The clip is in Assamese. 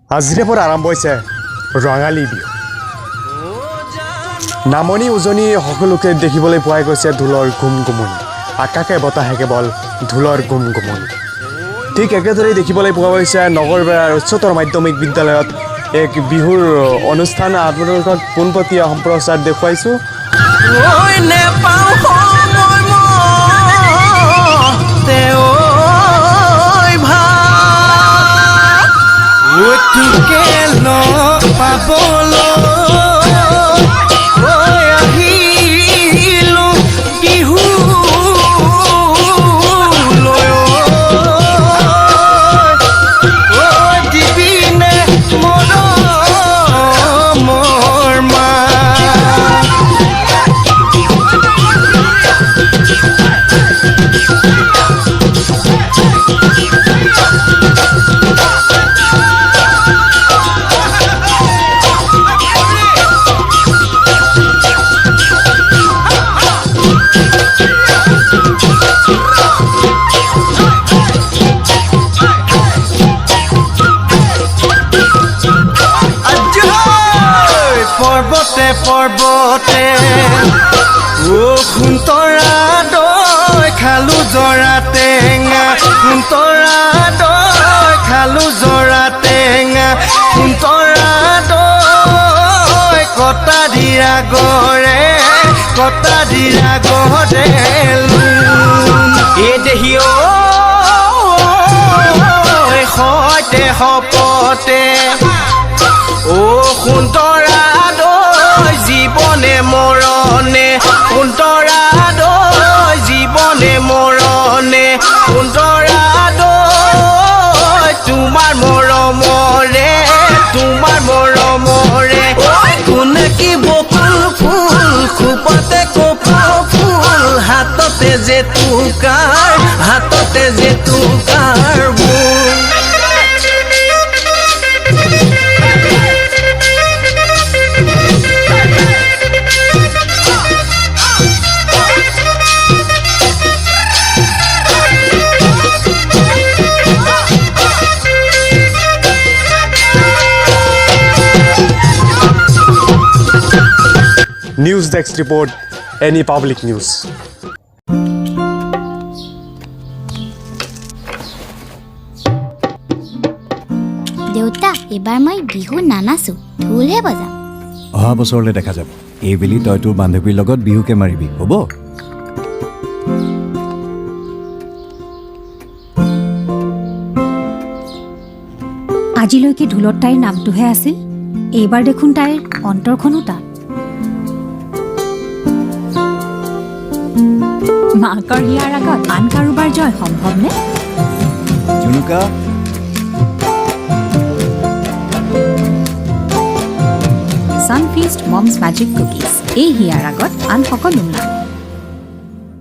আজিৰে পৰা আৰম্ভ হৈছে ৰঙালী বিহু নামনি উজনি সকলোকে দেখিবলৈ পোৱা গৈছে ঢোলৰ গুমগুমনি আকাশে বতাহে কেৱল ঢোলৰ গুমগুমনি ঠিক একেদৰে দেখিবলৈ পোৱা গৈছে নগৰব উচ্চতৰ মাধ্যমিক বিদ্যালয়ত এক বিহুৰ অনুষ্ঠান আপোনালোকক পোনপটীয়া সম্প্ৰচাৰ দেখুৱাইছোঁ পৰ্বতে ও খুন্তৰা দৈ খালো জৰা টেঙা খুন্তৰা দৈ খালো জৰা টেঙা খুন্তৰা দৈ কটা দিৰা গৰে এ দেহি সৈতে সপতে ও খুন্তৰা জীবনে মৰণে সুন্দৰা দৈ জীবনে মৰণে সুন্দৰা দৈ তোমাৰ মৰমৰে কোনে কি বকুল ফুল খোপাতে কপৌ ফুল হাততে যে টুকাৰ বুল news desk report any public news দেউতা এবাৰ মই বিহু নানাচো ঢোলহে বজাম অহা বছৰলৈ দেখা যাব এইবেলি তই তোৰ বান্ধৱীৰ লগত বিহুকে মাৰিবি হ'ব আজিলৈকে ঢোলত তাইৰ নামটোহে আছিল এইবাৰ দেখোন তাইৰ অন্তৰখনো তাত মাকৰ হিয়াৰ আগত আন কাৰোবাৰ জয় সম্ভৱনে Junuka Sunfeast Mom's Magic Cookies এই হিয়াৰ আগত আন সকলো নাই